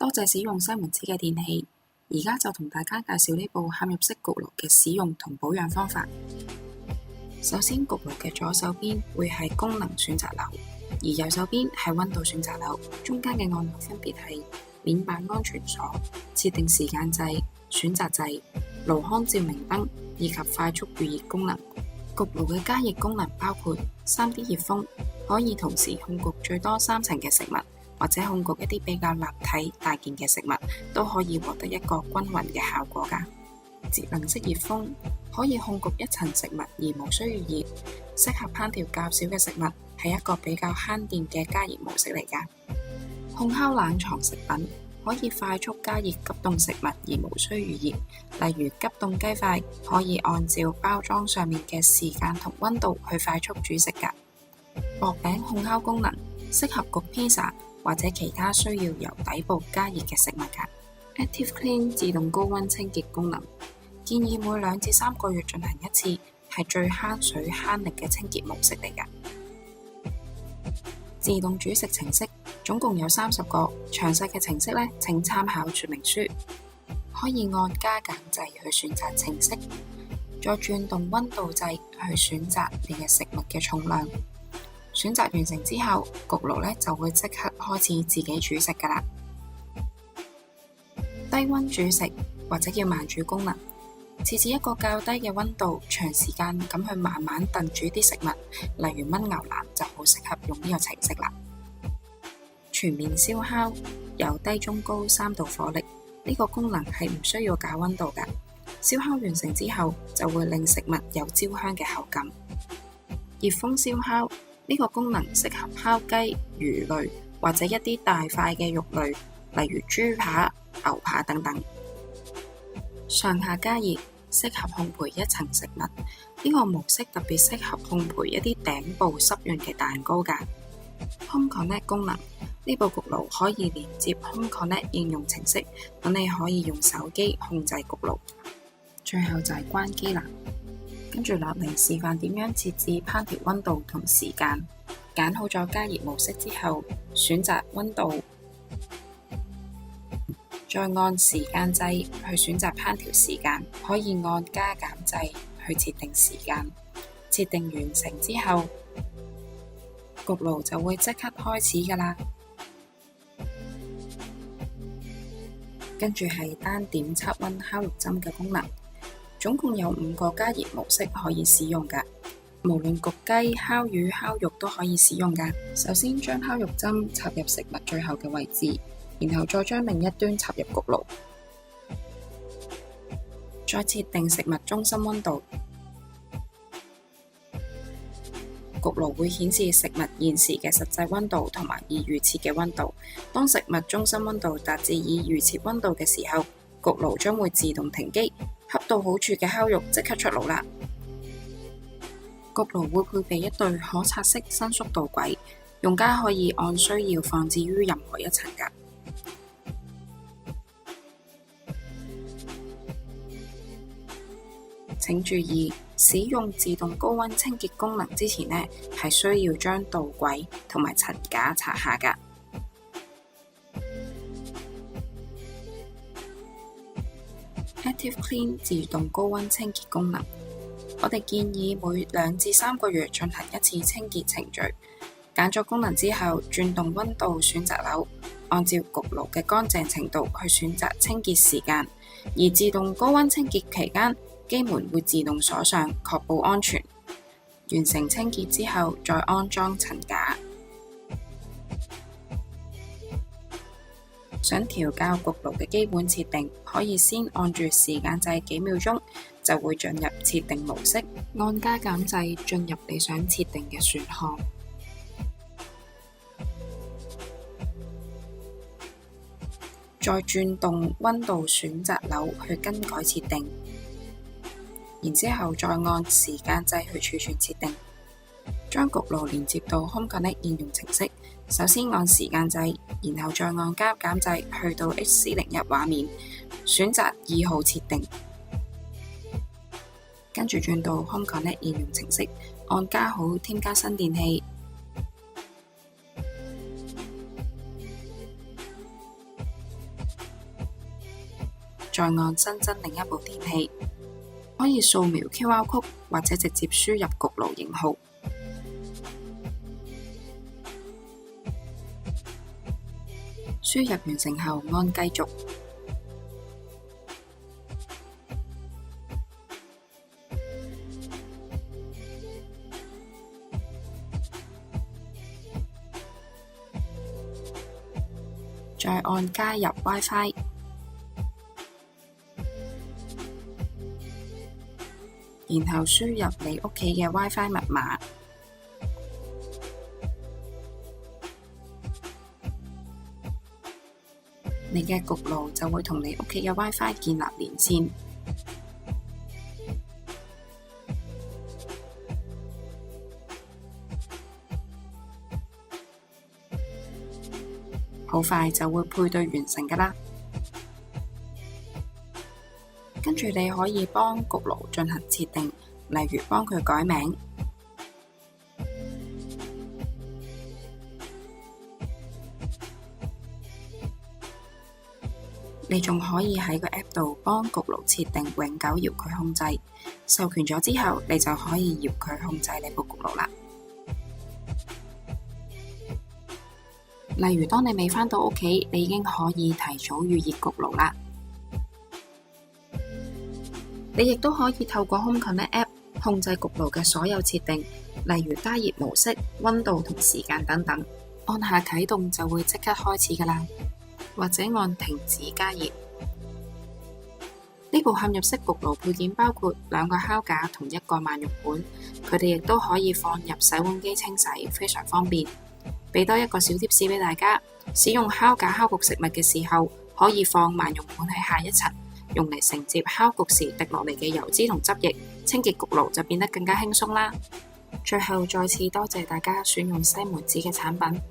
多謝使用西門子嘅電器，而家就同大家介紹呢部嵌入式焗爐嘅使用同保養方法。首先，焗爐嘅左手邊會係功能選擇鈕，而右手邊係溫度選擇鈕，中間嘅按鈕分別係免辦安全鎖、設定時間掣、選擇掣、爐康照明燈以及快速預熱功能。焗爐嘅加熱功能包括 3D 熱風，可以同時控焗最多3層嘅食物，或者控焗一啲比較立體大件嘅食物，都可以獲得一個均勻嘅效果㗎。節能式熱風可以控焗一層食物而無需預熱，適合烹調較少嘅食物，係一個比較慳電嘅加熱模式嚟㗎。控烤冷藏食品可以快速加熱急凍食物而無需預熱，例如急凍雞塊可以按照包裝上面嘅時間同溫度去快速煮食㗎。薄餅控烤功能適合焗披薩或者其他需要由底部加熱嘅食物㗎。Active Clean 自動高溫清潔功能建議每2至3個月進行一次，係最慳水慳力嘅清潔模式嚟㗎。自動煮食程式總共有30個，詳細嘅程式呢，請參考說明書。可以按加減掣去選擇程式，再轉動溫度掣去選擇你嘅食物嘅重量。選擇完成之後，焗爐呢就會即刻開始自己煮食㗎啦。低溫煮食或者叫慢煮功能，設置一個較低嘅溫度，長時間咁去慢慢燉煮啲食物，例如燜牛腩就好適合用呢個程式啦。全面燒烤由低中高3度火力，呢個功能係唔需要校溫度㗎。燒烤完成之後就會令食物有焦香嘅口感。熱風燒烤呢個功能適合烤雞、魚類或者一啲大塊嘅肉類，例如豬扒、牛扒等等。上下加熱適合烘焙一層食物，呢個模式特別適合烘焙一啲頂部濕潤嘅蛋糕㗎。Home Connect 功能，呢部焗爐可以連接 Home Connect 應用程式，等你可以用手機控制焗爐。最後就係關機啦。跟住落嚟示範點樣設置烹調溫度同時間。揀好咗加熱模式之後，選擇溫度，再按時間掣去選擇烹調時間，可以按加減掣去設定時間。設定完成之後，焗爐就會即刻開始㗎啦。跟住係單點測溫烤肉針嘅功能，總共有5個加熱模式可以使用㗎。無論焗雞、烤魚、烤肉都可以使用㗎。首先將烤肉針插入食物最後嘅位置，然後再將另一端插入焗爐，再設定食物中心溫度。焗爐會顯示食物現時嘅實際溫度同埋已預設嘅溫度。當食物中心溫度達至已預設溫度嘅時候，焗爐將會自動停機，恰到好處嘅烤肉即刻出爐啦。焗爐會配備一對可拆式伸縮導軌，用家可以按需要放置於任何一層㗎。請注意，使用自動高溫清潔功能之前呢，係需要將導軌同埋層架拆下㗎。Active Clean 自動高溫清潔功能，我哋建議每2至3個月進行一次清潔程序。揀咗功能之後，轉動溫度選擇鈕，按照焗爐嘅乾淨程度去選擇清潔時間。而自動高溫清潔期間，機門會自動鎖上，確保安全。完成清潔之後，再安裝層架。想調校焗爐嘅基本設定，可以先按住時間掣幾秒鐘，就會進入設定模式。按加減掣進入你想設定嘅選項，再轉動溫度選擇鈕去更改設定，然之後再按時間掣去儲存設定。將焗爐連接到 Home Connect 應用程式，首先按時間掣，然後再按加減掣去到 HC01 畫面，選擇2號設定，跟住轉到 Home Connect 應用程式，按加號添加新電器，再按新增另一部電器，可以掃描 QR code 或者直接輸入焗爐型號。輸入完成後按繼續，再按加入 WiFi， 然後輸入你屋企嘅 WiFi 密碼。你嘅焗爐就會同你屋企嘅 WiFi 建立連線。好快就會配對完成㗎啦。跟住你可以幫焗爐進行設定，例如幫佢改名。你仲可以喺個 App 度幫焗爐設定永久遙距控制，授權咗之後，你就可以遙距控制你部焗爐啦。例如，當你未返到屋企，你已經可以提早預熱焗爐啦。你亦都可以透過 Home Connect App 控制焗爐嘅所有設定，例如加熱模式、溫度同時間等等。按下啟動就會即刻開始㗎啦。或者按停止加熱。呢部嵌入式焗爐配件包括2個烤架同1個萬用盤，佢哋亦都可以放入洗碗機清洗，非常方便。俾多一個小貼士俾大家，使用烤架烤焗食物嘅時候，可以放萬用盤喺下一層，用嚟承接烤焗時滴落嚟嘅油脂同汁液，清潔焗爐就變得更加輕鬆啦。最後再次多謝大家選用西門子嘅產品。